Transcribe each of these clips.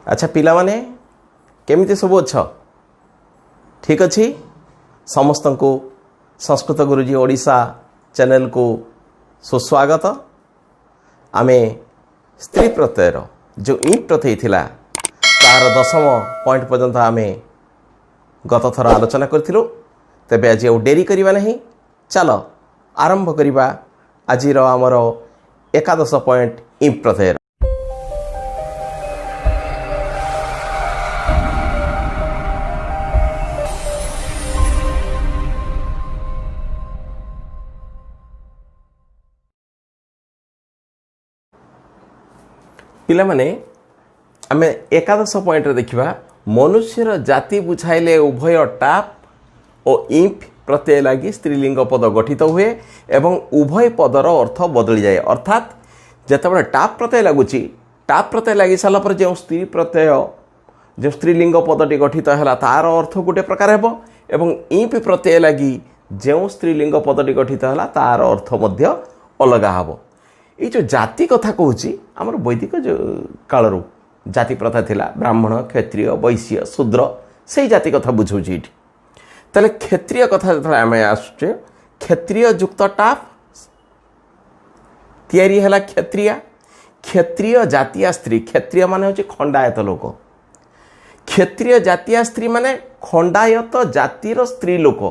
अच्छा पिला माने केमिति सब अच्छा ठीक अच्छी समस्त को संस्कृत गुरुजी ओडिशा चैनल को सुस्वागत। आमे स्त्री प्रत्ययर जो ईंट प्रत्यय थिला तार 10 पॉइंट पर्यंत आमे गत थर आलोचना करथिलु। तेबे आज डेरी करिबा नहीं, चलो आरंभ करिबा आजिर आमर 11 पॉइंट ईंट प्रत्यय। पिला माने आमे 11 पॉइंट रे देखिबा मनुष्यर जाति बुझाइले उभय टाप और इंप प्रत्यय लगी स्त्रीलिंग पद गठित हुए एवं उभय पदर अर्थ बदली जाए। अर्थात जितेबाला टाप प्रत्यय लगुची, टाप प्रत्यय लगी सारा पर जो स्त्री प्रत्यय जो स्त्रीलिंग पदटी गठित है तार अर्थ गोटे प्रकार हेबो एवं इंप प्रत्यय लगी जो स्त्रीलिंग पदटी गठित है तार अर्थ मध्य अलगा हेबो। ये जो जाति कथा कहूँ आमर वैदिक जो कालरू जाति प्रथा थिला ब्राह्मण क्षत्रिय वैश्य शूद्र से जाति कथा बुझाऊँ ये। ताले क्षत्रिय कथा जो आम आसुचे क्षत्रिय युक्त टाप तैयारी है क्षत्रिय क्षत्रिय जातीय स्त्री। क्षत्रिय माने होची खंडायत लोक, क्षत्रिय जातीय स्त्री माने खंडायत जातिर स्त्री लोक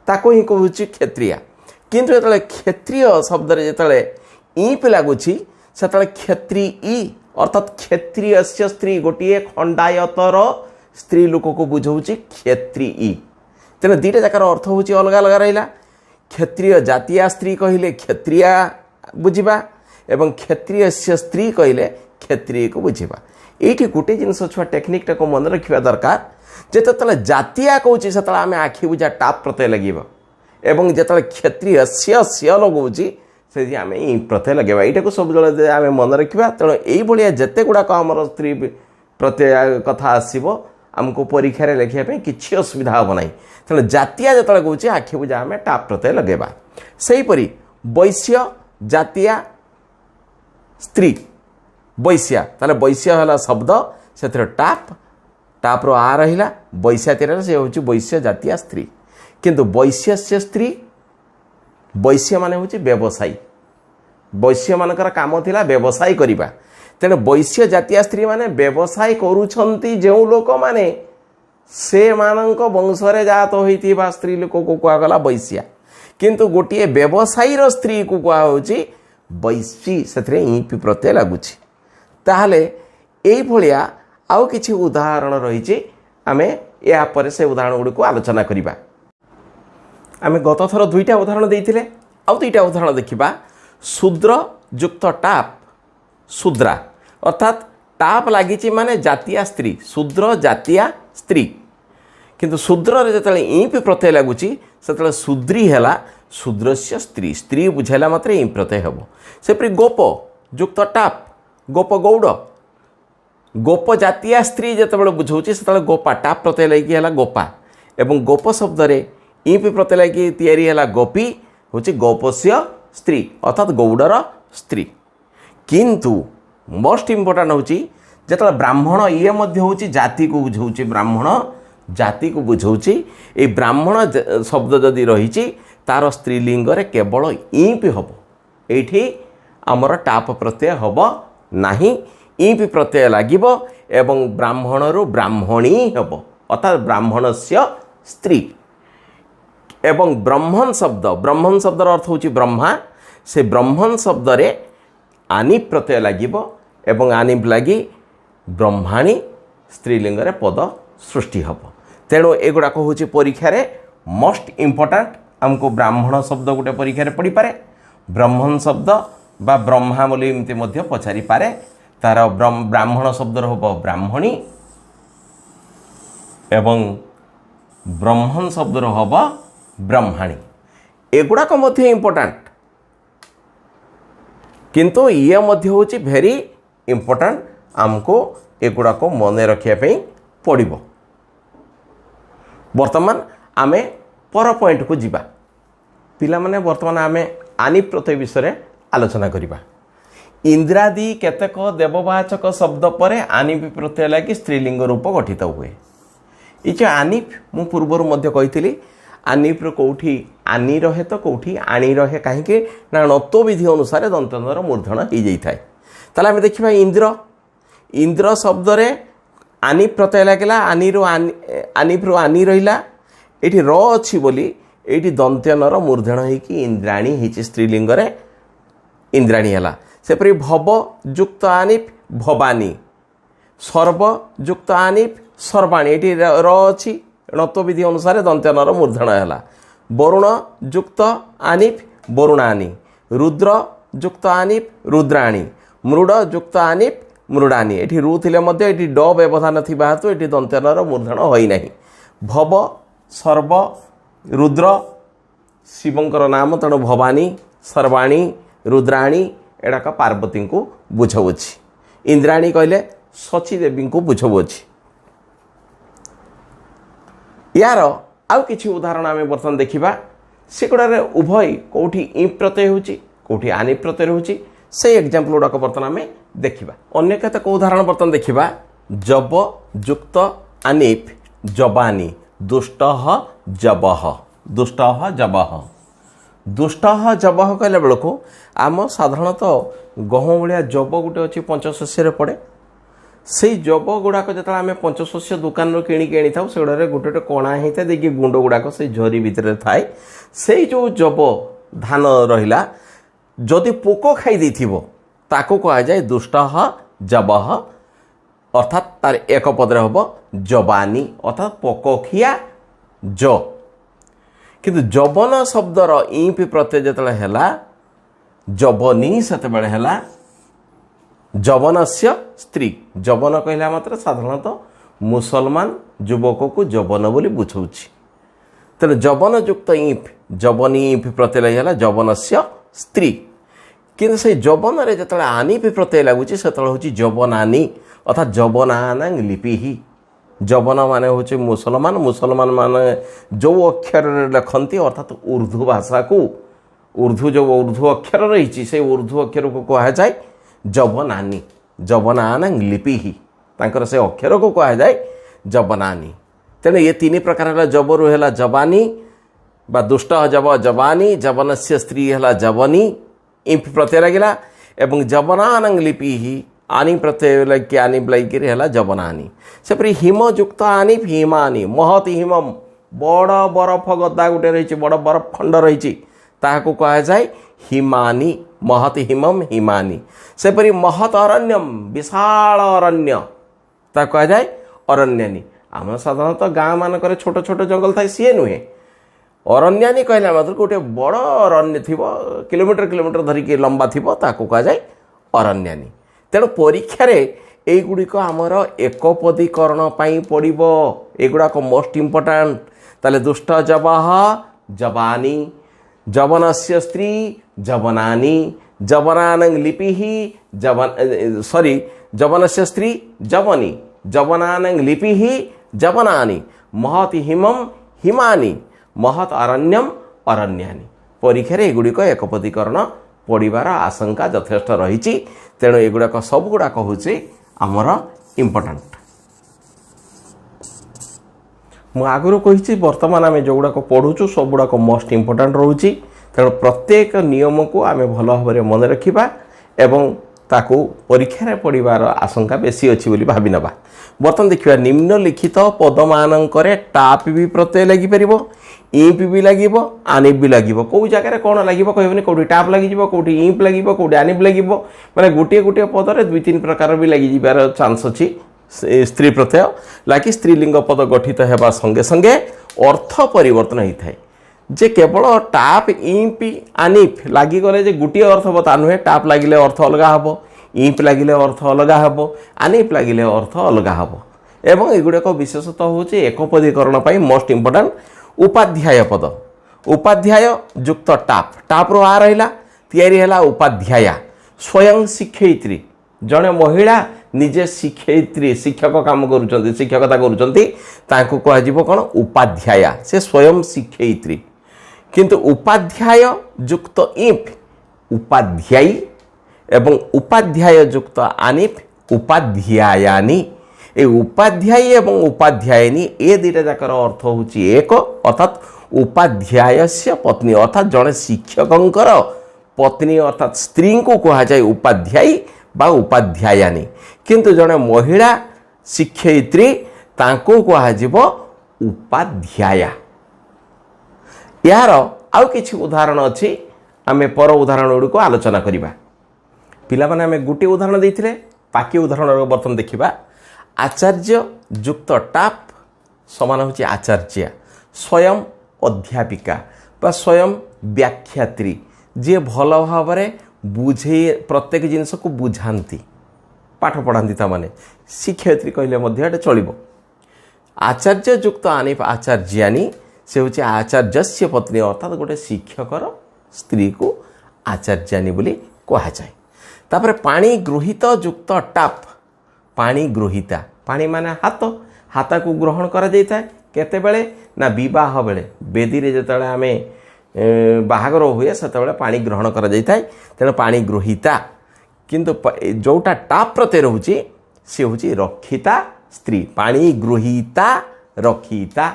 ताको ही कहूँ क्षत्रिय। किंतु जो क्षत्रिय शब्द जो ईप लगुच से क्षत्रिय अर्थात क्षत्रिय स्त्री गोटे खंडायतर स्त्री लोक को बुझाऊँ क्षत्रिय। तेना दुईटा जाकर अर्थ हूँ अलग अलग रहा। क्षत्रिय जातीय स्त्री कहले क्षत्रिय बुझा एवं क्षत्रिय स्त्री कहले क्षत्रिय को बुझा। ये गोटे जिन छुआ टेक्निकटा को मन रखा दरकार जो जातीय कहूँ से आम आखि बुझा टाप प्रत्यय लगे एवं जो क्षत्रिय स्य लगौची से आम ई प्रत्यय लगे। यहाँ सब आम मन रखा। तेणु ये जिते गुड़ाक आमर स्त्री प्रत्यय कथा आसो आमको परीक्षा लिखापी किसी असुविधा हम ना। तेणु जातीय जो कहूँ आखि बुझा आम टाप प्रत्यय लगेबा। सेहीपरि वैश्य जातीय स्त्री वैश्या ताले वैश्य है शब्द से टाप टाप आ रहा वैश्या तीर से हूँ वैश्य जातीय स्त्री। किंतु वैश्य स्त्री वैश्य माने हूँ व्यवसायी। वैश्य मानकर काम थिला व्यवसाय करिबा। तेणु वैश्य जातीय स्त्री माने व्यवसाय करूछंती जो लोक माने से मानक वंशरे जात होइथिबा स्त्री लोक को कहगला वैश्या। किंतु गोटे व्यवसायी रो स्त्री को कहा होची वैश्यी से ईपी प्रत्यय लगुछि। ताहले एई भलिया आउ किछि उदाहरण रहिछि। आमे या पर से उदाहरण गुडी को आलोचना करिबा। आमे गत थर दुईटा उदाहरण देइथिले आउ दुईटा उदाहरण देखिबा। शूद्र युक्त टाप शूद्रा अर्थात टाप लगी माने जातीय स्त्री शूद्र जातीय स्त्री। किंतु शूद्र जो ईंप प्रत्यय लगुच से शूद्री है शूद्रस्य स्त्री स्त्री बुझाला मात्र ईंप प्रत्यय हम। सेपरी गोप युक्त टाप गोप गौड़ गोप जातीय स्त्री जो बुझाऊँ से गोपा टाप प्रत्यय लगी है गोपा एवं गोप शब्द ईंप प्रत्यय लगी तैयारी है गोपी हूँ गोपस्य स्त्री अर्थात गौड़र स्त्री। किंतु मोस्ट इम्पोर्टाट हूँ जो ब्राह्मण ये हूँ जाति को बुझाऊँ ब्राह्मण जाति को बुझाऊँ ये ब्राह्मण शब्द जदि रही तार स्त्रीलिंग केवल ईंप हम। ये आमर टाप प्रत्यय हम नहीं ईंप प्रत्यय लगिब एवं ब्राह्मण रु ब्राह्मणी हम अर्थात ब्राह्मण से स्त्री। एवं ब्रह्मण शब्दर अर्थ हूँ ब्रह्मा से ब्रह्मण शब्द रे आनी प्रत्यय लगिब एवं आनी लगी ब्रह्माणी स्त्रीलिंग रे पद सृष्टि हम। तेणु एगुड़ाक हूँ परीक्षा रे मोस्ट इम्पोर्टाट आमको ब्राह्मण शब्द गोटे परीक्षा पड़ी पारे ब्रह्मण शब्द बा ब्रह्मा बोली एमती मध्य पचारि पारे। तार ब्राह्मण शब्द हम ब्राह्मणी एवं ब्रह्मण शब्द हम ब्रह्माणी। एगुड़ाक मध्य इम्पोर्टाट किंतु ये मध्य हूँ भेरी इम्पोर्टाट आमको एगुड़ाक मन रखापी पड़ो। बर्तमान आमे पर पॉइंट को जीवा। पिला माने बर्तमान आमे आनी प्रत्यय विषय आलोचना करिबा। इंद्रादि केतेक देववाचक शब्द पर आनिप प्रत्यय लगी स्त्रीलिंग रूप गठित हुए। ये जो आनिप मु पूर्वर मध्य कही आनिप कौटी आनी रहे तो कौटी आनी रहे कहीं ना नत्व विधि अनुसार दंतनर मूर्धन हो जाए। ताले आम देखा इंद्र इंद्र शब्द रे आनी प्रत्यय लगे आनिप रु आनी रहा ये र अच्छी बोली ये दंत्यनर मूर्धन होगी इंद्राणी होती स्त्रीलिंग इंद्राणी है। सेपरी भव युक्त आनिप भवानी सर्व युक्त आनिप सर्वाणी ये र अच्छी णत्व विधि अनुसार दंत्यनर मूर्धन है। वरुण युक्त आनिप वरुणानी रुद्र युक्त आनिप रुद्राणी मृड युक्त आनिप मृडानी ये रू थे ये ड व्यवधान थी हेतु ये दंत्यनर मूर्धन होना। भव सर्व रुद्र शिवंकर नाम तेणु भवानी सर्वाणी रुद्राणी एडाक पार्वती को बुझाऊँच। इंद्राणी कहले शची देवी को बुझाऊँच। यार आउ किछि उदाहरण आम बर्तमान देखा सेगुड़ा उभय कौटी इ प्रत्यय होची कौटी आनि प्रत्यय होची से एग्जांपल गुड़ाक बर्तमान आम देखा। अन्य केतेक उदाहरण बर्तमान देखा जब युक्त आनिप जबानी दुष्ट जबह दुष्ट जबह दुष्ट जबह कहला बेलू आम साधारणतः गहम भाया जब गोटे अच्छी पंचशस्य पड़े से जब गुड़ाक जो आम पंचशस्य दुकान किणिकी आनी था से गोटे गोटे कणा होता है देखिए गुंड गुड़ाक से झरी भितर थाए से जो जब धान रहा जदि पोक खाई ताको कह जाए दुष्ट जबह अर्थात तार एक पदरे हम जबानी अर्थात पोकखिया ज किंतु जबन शब्दर इंप प्रत्यय जो है जबनी से जबनस्य स्त्री जबन कहला मात्र साधारणतः मुसलमान युवक को जबन बोली बुझाऊँच। तेणु जबन युक्त इंप जबनी इंप प्रत्यय है जबनस्य स्त्री किंतु से जबन रे जो आनिप प्रत्यय लगुच से हूँ जबनानी अर्थात जबनाना लिपि ही जबन मान हूँ मुसलमान मुसलमान मान जो अक्षर लिखती अर्थात उर्दू भाषा को उर्दू जो उर्दू अक्षर रही से उर्दू अक्षर को कह जाए जबनानी जबनाना लिपि ही तांकर से अक्षर को कह जाए जबनानी। तेणु ये तीन प्रकार जबरू है जबानी बा दुष्ट जब जबानी जबन से स्त्री है जबनी इंप प्रत्यय लगिला एवं जबनानंग लिपि ही आनी प्रत्यय लगे आनी लगे है जबनानी। सेपरी हिमयुक्त आनी हिमानी महत हिमम बड़ बरफ गदा गोटे रही बड़ बरफ खंड रही ताको कह जाए हिमानी महत हिमम हिमानी। सेपरी महत अरण्यम विशाल अरण्य ताको कह जाए अरण्यानी। आम साधारणतः गाँ मानक छोट छोट जंगल था सी नुहे अरण्यानी कहला मात्र गोटे बड़ अरण्य थी किलोमीटर किलोमीटर धरिकी लंबा थी ताको कह जाए अरण्यानी। तेणु परीक्षा युड़िक आमर एकपदीकरण पड़ो एगुड़ाक मोस्ट इम्पोर्टाट ताले दुष्ट जबह जबानी जबनस्य स्त्री जबनानी जबनानंग लिपि ही जबन सॉरी जबनस्य स्त्री जबनी जबनानंग लिपि ही जबनानी महत हिमम हिमानी महत अरण्यम अरण्यानी। परीक्षा एगुड़िक एकपदीकरण पड़ार आशंका यथेष्ट रही। तेणु एगुड़ाक सब गुड़ाक हूँ आमर इम्पोर्टाट। मु आगुरी कही बर्तमान आम जो गुड़ाक पढ़ुचु सब गुड़ाक मोस्ट इम्पोर्टाट रोचे। तेणु प्रत्येक नियम को आम भल भाव मन रखा एवं ताकू परीक्षा पड़ार आशंका बेसी अच्छी बोली भावी नवा। बर्तमान देखिए निम्नलिखित पदमान टाप भी प्रत्यय लगिपर इंप भी लगे आनिप भी लगे कौ जगार कौन लगे कहबनी कौटी टाप लगे कौटी इंप लगे कौटी आनिप लगे मैंने गोटे गोटे पदर दुई तीन प्रकार भी लगी जाबार चांस अच्छी। स्त्री प्रत्यय लाकि स्त्रीलिंग पद गठित होगा संगे संगे अर्थ परिवर्तन होता है जे केवल टाप इंप आनिप लगिगले जे गोटे अर्थ बता नुहे टाप लगिले अर्थ अलग हम इंप लगिले अर्थ अलग हम आनिप लगिले अर्थ अलग हम एवं एगुड़ाक विशेषतः हूँ एकपदीकरण मोस्ट इम्पोर्टाट उपाध्याय पद उपाध्याय युक्त टाप टाप रो आ रहा तैयारी है उपाध्याया स्वयं शिक्षयित्री जड़े महिला निजे शिक्षयित्री शिक्षक काम कर शिक्षकता करुँच कौन उपाध्याया से स्वयं शिक्षयित्री किंतु उपाध्याय युक्त इंप उपाध्यायी एवं उपाध्याय युक्त आनिफ उपाध्यायानी। ए उपाध्यायी एवं उपाध्यायिनी ए दुईटा जाकर अर्थ होची एक, अर्थात उपाध्यायस्य पत्नी अर्थात जड़े शिक्षकंकर पत्नी अर्थात स्त्री को कहा जाए उपाध्यायी बा उपाध्यायानी, किंतु जड़े महिला शिक्षयित्री तांको कहा जिवो उपाध्याया। यार आउ किछि उदाहरण अछि, आमे पर उदाहरण गुड़िक आलोचना करिबा। पिला माने आमे गुटे उदाहरण देथिले, बाकी उदाहरण बर्तन देखिबा। आचार्य युक्त टाप समान होछि आचार्य, स्वयं अध्यापिका बा स्वयं व्याख्यात्री, जे भल भाव बुझे प्रत्येक जिनस को बुझाती पाठ पढ़ाती, ताने शिक्षयित्री कहले मध्य एटा चलिबो। आचार्य युक्त आनिफ आचार्यानी से होछि आचार्यस्य पत्नी अर्थात गोटे शिक्षकर स्त्री को आचार्यानी बोली कहा जाए। तापर पानी गृहीत युक्त टाप पानी गृहीता, पानी माने हाथ, हाथ को ग्रहण करा जाता है केते बेले ना विवाह बेले, बेदी रे जतले आमे बाहागर हुए सेतबेले पानी ग्रहण करा जाता है, तेणु पानी गृहीता। किंतु जोटा टाप प्रत्यय रहउची से होची रक्षिता स्त्री, पानी गृहीता रक्षिता।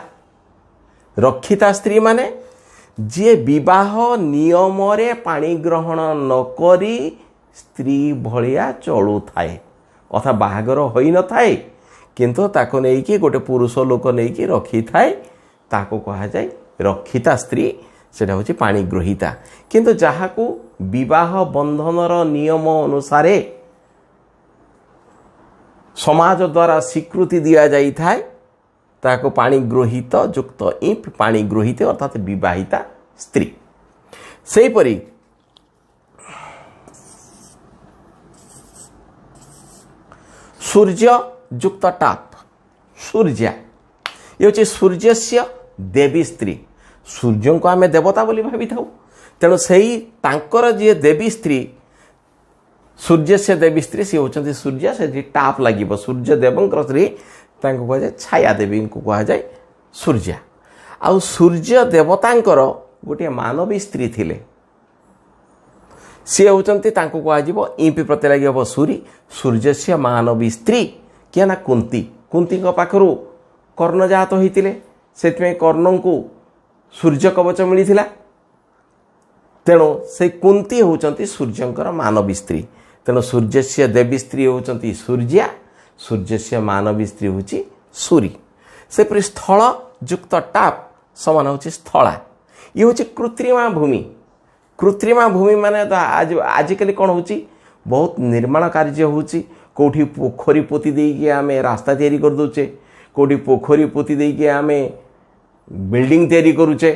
रक्षिता स्त्री माने जे विवाह नियम रे पानी ग्रहण न करी स्त्री भलिया चलु थाए, अर्थात बाहागर होई न थाए किंतु ताको नहीं कि गोटे पुरुष लोक नहीं कि रखी थाए, ताको कहा जाए रक्षिता स्त्री, सेटा होची पानी गृहीता। किंतु जहाकू विवाह बंधनर नियम अनुसारे समाज द्वारा स्वीकृति दिया जाई थाए ताको पानी गृहीत युक्त इंप पानी गृहीत अर्थात विवाहिता स्त्री। सेहीपरि सूर्य युक्त टाप सूर्या, ये होची सूर्यस्य देवी स्त्री। सूर्य को आमे देवता बोली भावी थाउ, तेणु सही तांकर जे देवी स्त्री सूर्य से देवी स्त्री सी होचंती सूर्य, से टाप लागिबो सूर्य देवंकर स्त्री तांको कहा जाए छाया देवी को कहा जाए सूर्या। आउ सूर्य देवतांकर गोटे मानवी स्त्री थिले, सी होचंती तांको कहा जिवो इंपि प्रत्यय लागिबो सूरी, सूर्य से मानवी स्त्री किया ना कुंती। कुंती को पाखरु कर्ण जात होइतिले, सेतमे कर्ण को सूर्य कवच मिलिथिला, तेणु से कुंती होचंती सूर्यंकर मानवी स्त्री। तेणु सूर्य से देवी स्त्री होचंती सूर्या, सूर्य से मानवी स्त्री होची सूरी। से परि स्थल युक्त टाप समान होची स्थला, ये होची कृत्रिमा भूमि। कृत्रिमा भूमि माने आज आजिकली कौन होची बहुत निर्माण कार्य होची, कोठी पोखरी पोती देकी आमे रास्ता तैयारी कर दोचे, कोठी पोखरी पोती देकी आमे बिल्डिंग तैयारी करूचे।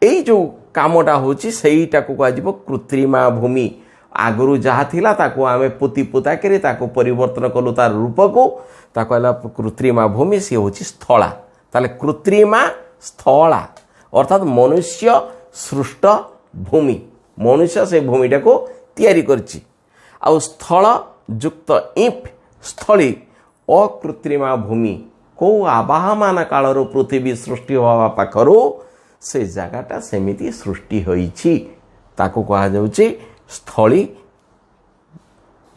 एई जो कामटा होची सेईटा को कहजिबो कृत्रिमा भूमि। आगुरु जहा थिला ताको आमे पोती पोता करे ताको परिवर्तन कलु तार रूप को, ताको हला कृत्रिमा भूमि, से होची स्थला। ताले कृत्रिमा स्थला अर्थात मनुष्य सृष्ट भूमि, मनुष्य से भूमिटा को तैयारी करछि। आ स्थल युक्त इंप स्थली अकृत्रिमा भूमि, को आवाहमान कालर पृथ्वी सृष्टि होवा पाखरु से जगाटा सेमिति सृष्टि होईछि, ताको कहा जाउछि स्थली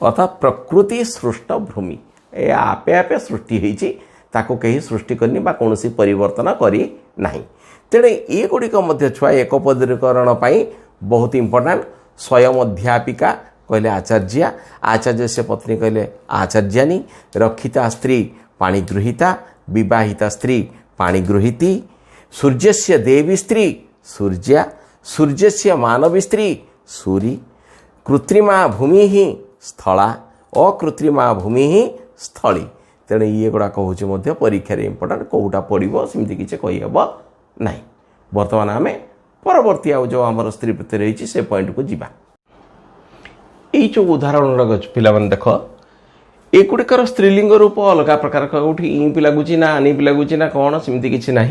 अर्थात प्रकृति सृष्ट भूमि। ए आपे आपे सृष्टि होईछि, ताको कहीं सृष्टि करनी बा कोनोसी परिवर्तन करी नाही। तेणे ये गुड़िक मध्य छुआ एक पदीकरण पाई बहुत इंपोर्टेंट। स्वयं अध्यापिका कहले आचार्या, आचार्य से पत्नी कहले आचार्यानी, रक्षिता स्त्री पाणी गृहीता, विवाहिता स्त्री पाणी गृहीती, सूर्यस्य देवी स्त्री सूर्या, सूर्यस्य मानवी स्त्री सूरी, कृत्रिमा भूमि ही स्थला, अकृत्रिमा भूमि ही स्थली। तेणु ये गुड़ाक हूँ परीक्षा इंपोर्टाट, कौटा पड़ो सेमती किसी कहीहब ना। बर्तमान आम परवर्ती आउ जो आम स्त्री प्रति रही से पॉइंट को जीवा। ये जो उदाहरण पिला देख एगुड़िकर स्त्रीलिंग रूप अलग प्रकार कौटी इन भी लगुच ना आनी भी लगुच ना कौन सेमती किसी ना,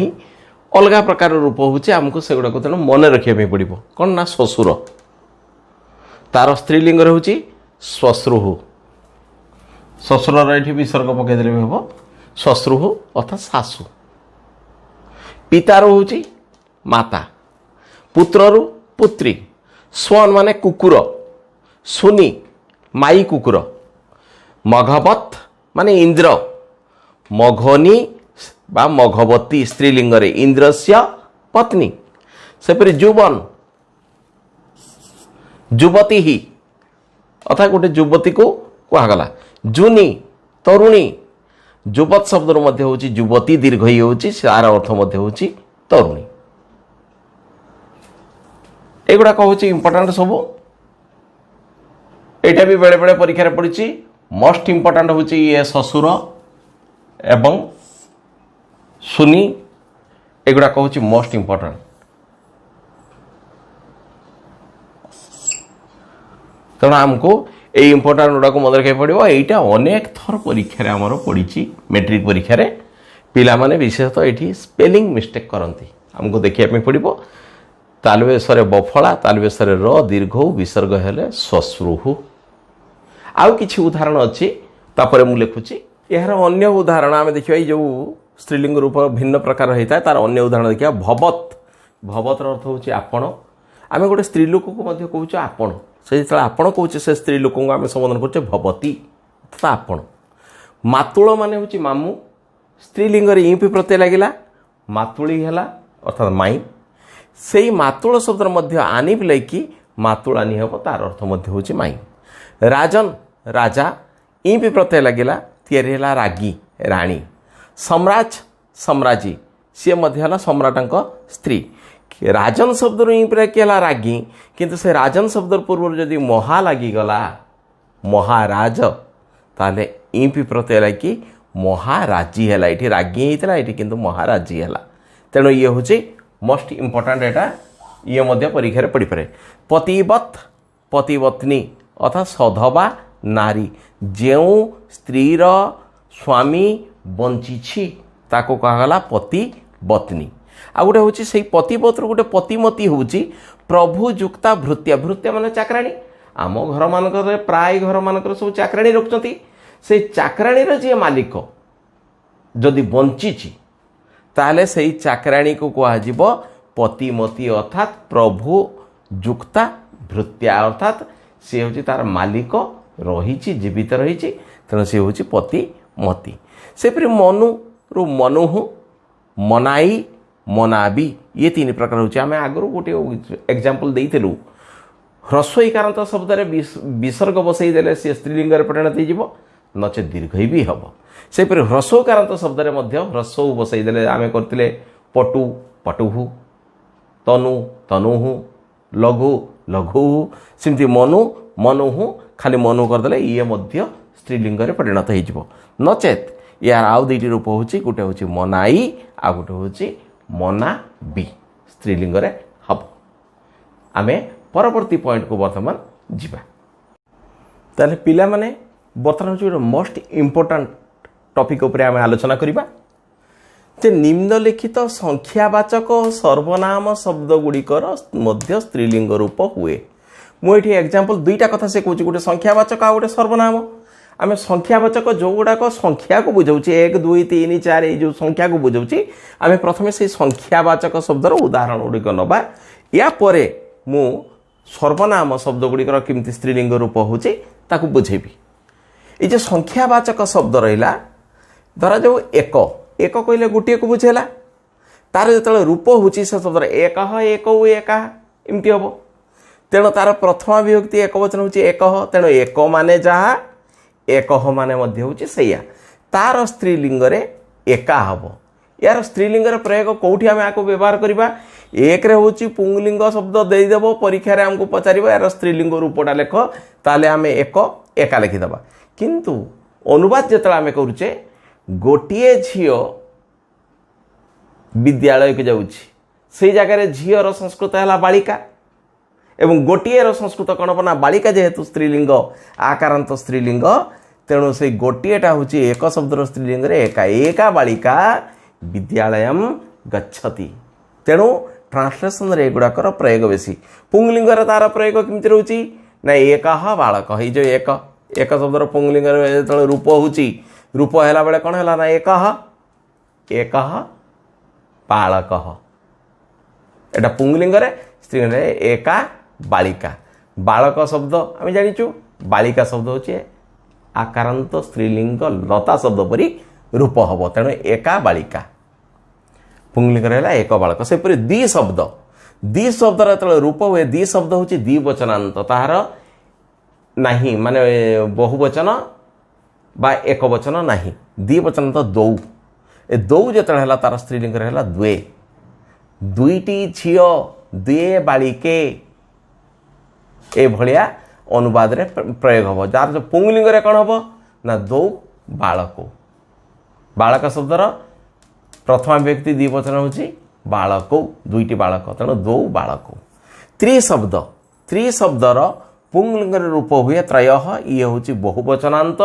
अलग प्रकार रूप हूँ आमको से गुड़ाक तेणु मन रखा पड़ो। कौन ना श्वशुर, तार स्त्रीलिंग रोचे श्वश्रु, श्वशुर ये विसर्ग पकईदे भी हम श्वश्रु अर्थात शाशु। पितार हूँ माता, पुत्रु पुत्री, स्वन् माने कुकुर, सुनी माई कुकुर, मघवत माने इंद्र, मघनी बा मघवती स्त्रीलिंग रे इंद्रस्य पत्नी, सेपरि जुबन युवती ही अर्थात गोटे युवती को कहगला। जुनी तरुणी, युवत शब्द मध्य होची युवती दीर्घ ही होची, सार अर्थ मध्य होची तरुणी। एगुड़ा कहूँ इंपोर्टाट सब, एटा भी बेले बेले परीक्षा पड़ी। मोस्ट इंपोर्टाट हूँ ये ससुर एवं सुनी, एगुड़ा कहूँ मोस्ट इंपोर्टाट। तेणु आमको ये इंपोर्टाट गुड़ा को मन रखा पड़ो। यहाँ अनेक थर परीक्षा आमर पड़ी, मैट्रिक परीक्षा पिला माने विशेषतः ये स्पेलिंग मिस्टेक करती, आमको देखा पड़ो। तालवेशरे बफला, तालवेशरे र दीर्घ विसर्ग हेले श्वश्रुहु। आउ किछि उदाहरण अच्छी तापर मु लिखुची। यार अन्य उदाहरण आम देखिए जो स्त्रीलिंग रूप भिन्न प्रकार होता है तार अन्य उदाहरण देखिए। भवत, भवतर अर्थ होची आपण। आम गोटे स्त्री लोक को कहूँ आपण, से जो आपण कहूँ से स्त्री लोक आम संबोधन करुचे भवती अर्थात आपण। मातुल माने होची मामू, स्त्रीलिंग रे ईपि प्रत्यय लगिला, मातुली हैला अर्थात माई। से मातुल शब्द मध्य आनी लैकी मातुलानी हम, तार अर्थ मध्य होची माई। राजन राजा, ईपि प्रत्यय लगिला, तैयारी हैला रागी राणी। सम्राज सम्राजी, सी मध्य हैला सम्राटक स्त्री। राजन शब्द ईपि रागी, किंतु से राजन शब्द पूर्व जदि महा लगिगला महाराज, ताले ईपि प्रत्यय लगी महाराजी हैला। ये रागी होता है, किंतु महाराजी हैला। तेणु ये हूँ मोस्ट इंपोर्टाट, एटा ये मध्य परीक्षा पड़ी पारे। पतिवत पतिवत्नी अर्थात सधवा नारी, जो स्त्रीर स्वामी बंची ताको कहगला पतिवत्नी। आ गोटे हूँ से पतिवत गोटे पतिमती हूँ प्रभु जुक्ता भृत्या। भृत्या माने चाकराणी। आम घर मानक प्राय घर मानक सब चाकराणी रखुंट, से चाकराणीर जी मालिक जदि बंची ताले से चाकराणी को कह पतिमती अर्थात प्रभु जुक्ता भृत्या, अर्थात सी हूँ तार मालिक रही जीवित रही, तेणु सी हूँ पतिमती। सेपरि मनु रु मनुहु, मनाई मनाबी, ये तीन प्रकार होची। आम आगु गोटे एग्जांपल देइथिलु, ह्रस्वईकारांत शब्द विसर्ग बसई देले सी स्त्रीलिंग परिणत हो, नचे दीर्घ भी हम। सेपरि ह्रस्वकारांत शब्द ह्रस्व बसई देले आम करथिले पटु पटुहु, तनु तनुहु, लघु लघुहु। सेमती मनु मनुहु, खाली मनु करदेले ये मध्य स्त्रीलिंग परिणत हो। नचेत यार आउ दुईटी रूप होची, गोटे होची मनाई, आ गोटे होची मनाबी, स्त्रीलिंग हम। आमे परवर्ती पॉइंट को बर्तमान जीवा। ताले पिला माने बर्तमान होची मोस्ट इंपोर्टेंट टॉपिक उपरे आमे आलोचना करिबा जे निम्नलिखित संख्यावाचक सर्वनाम शब्द गुड़िकर मध्य स्त्रीलिंग रूप हुए। मुझे एग्जांपल दुईटा कथा से कहूँ, गोटे संख्यावाचक आ गोटे सर्वनाम। आम संख्यावाचक जो गुड़ाक संख्या को बुझाऊे 1 2 3 4 ये संख्या को बुझाऊे, आम प्रथम से संख्यावाचक शब्दर उदाहरण गुड़िक नवा। या परे मु सर्वनाम शब्द गुड़िकर केमती स्त्रीलिंग रूप होची ताकू बुझेबी। ये जो संख्यावाचक शब्द रहा धरा जो एक एक कहले गोटे को बुझेला, तार जो रूप होची से शब्द एक एक एका एमती हम। तेणु तार प्रथमा विभक्ति एक वचन होची एक, तेणु एक माने जहा एक माने मध्य होची सैया, तार स्त्रीलिंग रे एका हम। यार स्त्रीलिंग प्रयोग कौटी आम आपको व्यवहार करवा, एक रे होची पुंगलिंग शब्द देदेव परीक्षा रे हमको पचार यार स्त्रीलिंग रूपटा लेख, ताले आम एक एका लिखिदबा। किंतु अनुवाद जो आम करुचे गोटे झील विद्यालय को जाऊँ से जगार झीर संस्कृत है बालिका, एवं गोटे संस्कृत कौन बना बालिका जेहेतु स्त्रीलिंग आकारांत स्त्रीलिंग, तेणु से गोटेटा हूँ एक शब्दर स्त्रीलिंग एका एका बालिका विद्यालय गच्छति। तेणु ट्रांसलेशन रे गुड़ाकर प्रयोग बेसी। पुंगलिंग तार प्रयोग केमती रोची ना एक बालक, ये जो एक एक शब्दर पुंगलिंग जो रूप होची, रूप है बेले कौन है ना एक एक बालक, एटा पुंगलिंग स्त्रीलिंग एका बालिका बालक शब्द आम जाचु बालिका शब्द हूँ आकारांत स्त्रीलिंग लता शब्द परी रूप हम तेणु एका बालिका पुंगलिंग रहा एक बालक सेपरी दी शब्दर जो रूप हुए दी शब्द हूँ द्विवचनांत ताहार नहीं माने बहुवचन बा एक वचन नहीं द्विवचन तो दौ ए दौ जो तार स्त्रीलिंग रहा द्वे दुईटी झील दुए बालिके ए भलिया अनुवाद रे प्रयोग हम जार जो पुंगलिंग रे कौन हम ना दौ बालक शब्दर प्रथमा व्यक्ति द्विवचन हूँ बालक दुईटी बालक तेणु दौ बालक त्रिशब्दर पुंगलिंग रूप हुए त्रय ये हूँ बहुवचनांत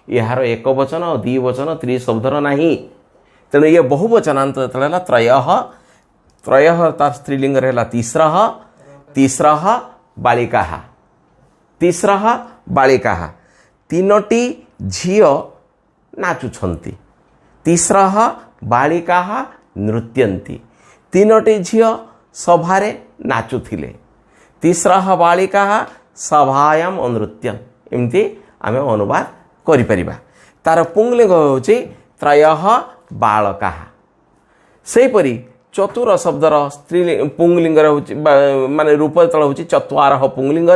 यार एक वचन और द्विवचन त्रिशब्दर नहीं तेणु ये बहुवचनांत जो त्रय तार स्त्रीलिंग रहा तीसरा बालिका तीनोटी झील नाचुंती तीसरा बालिका नृत्यंती तीनोटी झील सभारे नाचुथिले तीसरा बालिका सभायाम नृत्यन एमती आम अनुवाद करिपरिबा तार पुंगलिंग होची त्रय बालका सेपरी चतुर शब्दर स्त्री पुंगलिंग माने रूप तल हूँ चत्वार पुंगलिंग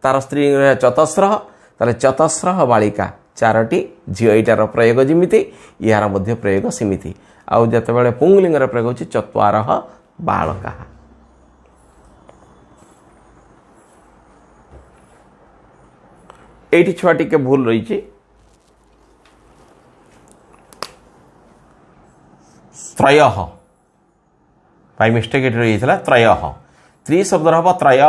तार स्त्रीलिंग चतस्र ताले चतस्र बालिका चारोटी झील यार प्रयोग जमीती यार मध्य प्रयोग सेमिति आउ जिते पुंगलिंग प्रयोग होची चत्वार बालका एठी छुआ टिके भूल रही त्रय बाय मिस्टेक रही त्रय त्रि शब्द हम त्रय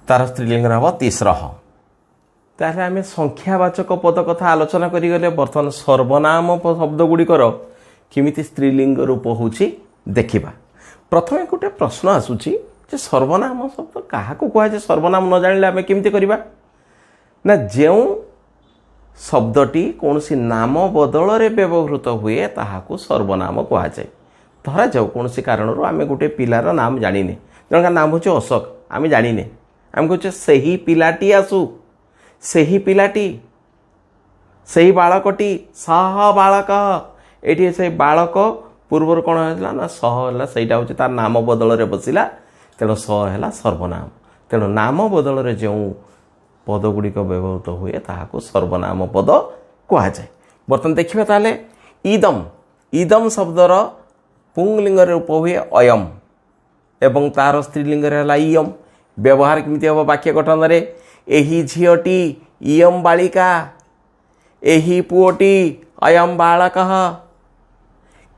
तार स्त्रीलिंग हम तीसर ताहले आम संख्यावाचक पद कथा आलोचना करिगले बर्तमान सर्वनाम शब्द गुड़िकर किमिति स्त्रीलिंग रूप होची देखिबा प्रथमे गोटे प्रश्न आसुची जे सर्वनाम शब्द क्या कहुए सर्वनाम न जानिले आम केमती करबा ना जो शब्दटी कौन सी नाम बदल रे व्यवहृत हुए ताहाकू सर्वनाम कहुए धरा जाऊ कौन सी कारण आम गोटे पिलार नाम जानिने जन नाम हूँ अशोक आम जानिने आम कहे से पिलाटी आसु से पिलाटी से बालकटी सह बालक ये से बालक पूर्वर कौन है ना सह है सहीटा हूँ तार नाम बदल रे बसिला तेणु सह है सर्वनाम तेणु नाम बदल रे जो पद गुड़िक व्यवहृत हुए ताहाकू सर्वनाम पद कहुए बर्तमान देखिए ताले इदम शब्दर पुंगलिंग रूप हुए अयम एवं तार स्त्रीलिंग है इयम व्यवहार केमती हम वाक्य गठन रे एही झीटी इयम बालिका एही पुओटी अयम बालक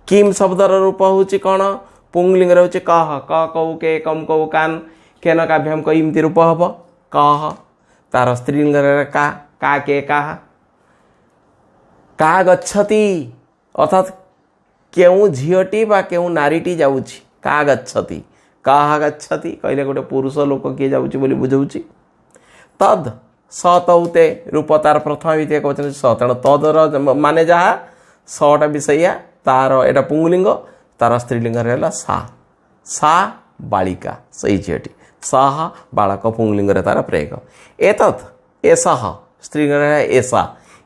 किम शब्दर रूप हूँ कौन पुंगलिंग हूँ कह क कौ के कम कौ कान केन काभ्याम कमती रूप हम कह तार स्त्रीलिंग का के का गच्छति अर्थात केउ झीटी बा केउ नारीटी जाउछि का गच्छति कहा गच्छति कहले गोटे पुरुष लोक किए जाउछि बोली बुझाउछि तद सतौते रूप तार प्रथम विधेयक वचन स तेणु तदर माने जहाँ सटा विषया तार एटा पुंगलिंग तार स्त्रीलिंग रहा सा बालिका सही झीटी सह बालक पुंगलिंग तार प्रयोग एतत् एसह स्त्रीलिंग रहा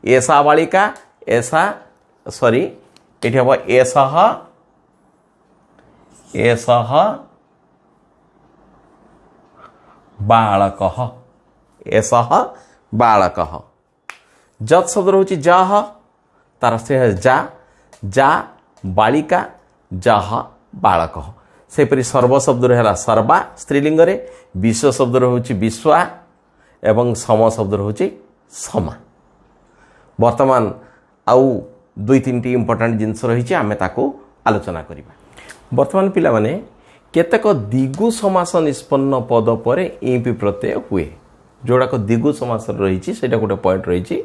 एसा बालिका एसा सॉरी ये हम एसह बालक एसह बालक जत शब्द रोचे जह तार स्त्री जा बालिका जह बालक सेपरी सर्व शब्द रहा सर्वा स्त्रीलिंग विश्व शब्द रोचे विश्वा एवं सम शब्द रोचे समा वर्तमान आउ दुई तीन टी इंपोर्टेंट जिनस रही आम ताको आलोचना करिबा वर्तमान पिला माने केतेक दिगु समास निष्पन्न पद पर ईपी प्रत्यय हुए जोड़ाक दिगु समास रही से गोटे पॉइंट रही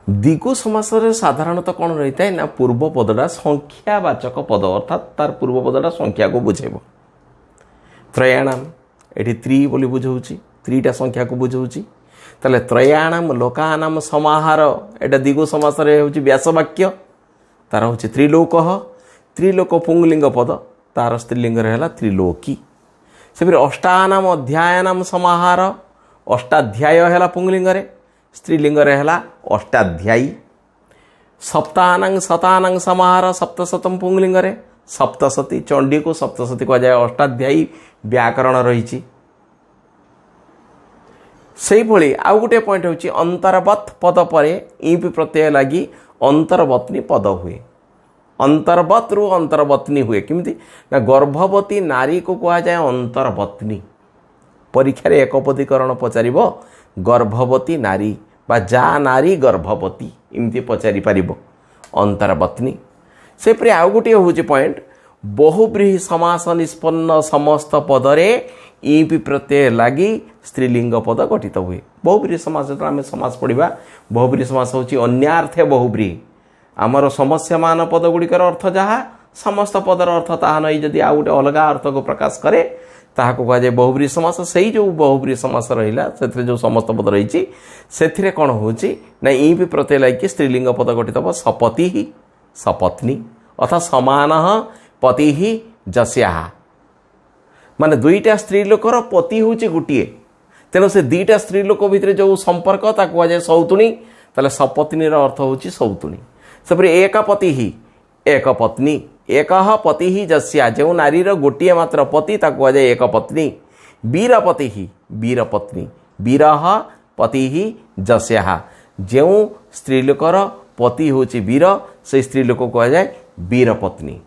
दिगु समास साधारणतः कौन रही है ना पूर्व पदटा संख्यावाचक पद अर्थात तार पूर्व पदटा संख्या को बुझेब त्रयाणाम ये त्रि बोली बुझाऊँगी त्रिटा संख्या को बुझाऊँगी ताले त्रयाणाम लोकानाम समाहार एटा दिगु समास हूँ व्यासवाक्य तार हूँ त्रिलोक पुंगलिंग पद तार स्त्रीलिंग रहा त्रिलोकी से फिर अष्टानाम अध्यायनाम समाहार अष्टाध्याय है पुंगलिंग स्त्रीलिंग है अष्टाध्यायी सप्तानांग शतानांग समाहार सप्तशतम पुंगलिंग सप्तशती चंडी को सप्तशती कह जाए अष्टाध्यायी व्याकरण रही से भली आउ गोटे पॉइंट होची अंतर्वत पद पर ईपि प्रत्यय लगी अंतर्वतनी पद हुए अंतर्वत रु अंतर्वतनी हुए किमिति ना गर्भवती नारी को कह जाए अंतर्वतनी परीक्षा रे एकपदीकरण पचारिबो गर्भवती नारी बा जा नारी गर्भवती इमती पचारि पारिबो अंतर्वतनी से परे आउ गोटे होची पॉइंट बहुब्रीहि समास निष्पन्न समस्त पदरे ईपि प्रत्यय लगी स्त्रीलिंग पद गठित हुए बहुब्रीहि समास जो आम समास पढ़ा बहुब्रीहि समास होची अन्यार्थे बहुब्रीहि आमर समस्यामान पद गुड़िकर अर्थ जहाँ समस्त पदर अर्थ ताहा नहीं जदि आउ गोटे अलग अर्थ को प्रकाश करे ताहाको कह जाए बहुब्रीहि समास से जो बहुब्रीहि समास रहा से जो समस्त पद रही से कौन होची ना ईपि प्रत्यय लगी स्त्रीलिंग पद गठित हम सपति ही सपत्नी अर्थात समान पति ही जस्या माने दुईटा स्त्री लोकर पति होची गोटे तेणु से दुईटा स्त्री लोक भितर जो संपर्क ताको कह जाए सौतुणी ताले सपत्नी अर्थ होची सौतुणी सेपरि एक पति ही एक पत्नी एक पति ही जस्या जो नारीर गोटे मात्र पति ताको कह जाए एक पत्नी वीरपति ही वीर पत्नी वीर पति ही जस्या जो स्त्रीलोकर पति होची वीर से स्त्री लोक कह जाए वीर पत्नी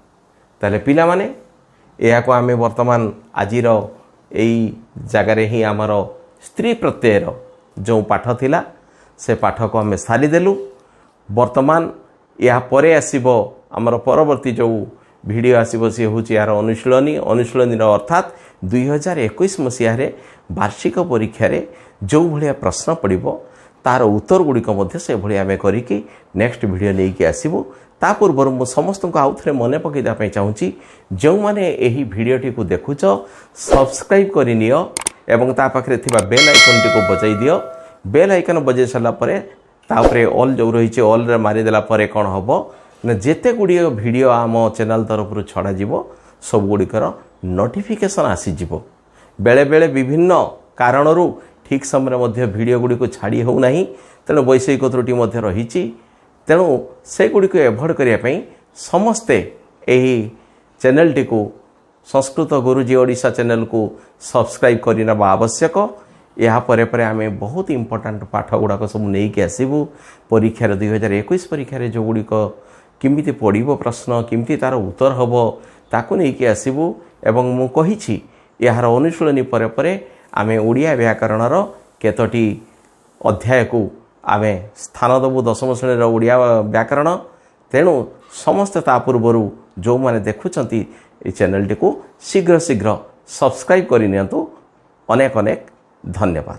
ताले पिला माने या को आमे वर्तमान आजिर एई जगार ही आमर स्त्री प्रत्ययर जो पाठ थिला से पाठ को आमे सारी देलु वर्तमान या परे आसीबो आमर परवर्ती जो वीडियो आसीबो से होची यार अनुशीलनी अर्थात 2021 मसीह रे वार्षिक परीक्षा रे जो भलिया प्रश्न पड़िबो तार उत्तर गुड़िक मध्य से भली आमे करिकी नेक्स्ट वीडियो लेके आसीबो ता पूर्व मु समस्त को आउ थे मन पकईदा चाहूँगी जो मैंने यही भिडटी को देखुच सब्सक्राइब करनियो एवं ता पाखरे थिबा बेल आइकन टी को बजाई दियो बेल आइकन बजाई सारा परे तापरे ऑल जो रही ऑल रे मारिदेला परे कौन हम ना जेते गुड़िए वीडियो आम चैनल तरफ छड़ा जीवो सब गुड़िकर नोटिफिकेशन आसीजिवो बेले बेले विभिन्न कारणरू ठीक समय मध्य वीडियो गुड़ी को छाड़ी हो नहीं तेणु वैषयिक त्रुटि मध्य रही तेणु से गुड़ी को एभॉइड करने समस्ते यही चैनल टी को संस्कृत गुरुजी ओडिशा चैनल को सब्सक्राइब करना आवश्यक या परे परे आमे बहुत इंपोर्टेंट पाठ गुड़ाक सब नहीं कि आसबू परीक्षार 2021 परीक्षार जो गुड़िक किमिति पड़ो प्रश्न किमिति तार उत्तर हम ताकू नहीं कि आसबू एवं मु कहिछि यार अनुशीलनी परे परे आमे ओडिया व्याकरणर केतोटी अध्याय को आमे स्थान देवु 10म श्रेणी ओडिया व्याकरण तेणु समस्त ता पूर्व जो माने देखुचंती ए चैनल टी को शीघ्र शीघ्र सब्सक्राइब करनियंतु अनेक अनेक धन्यवाद।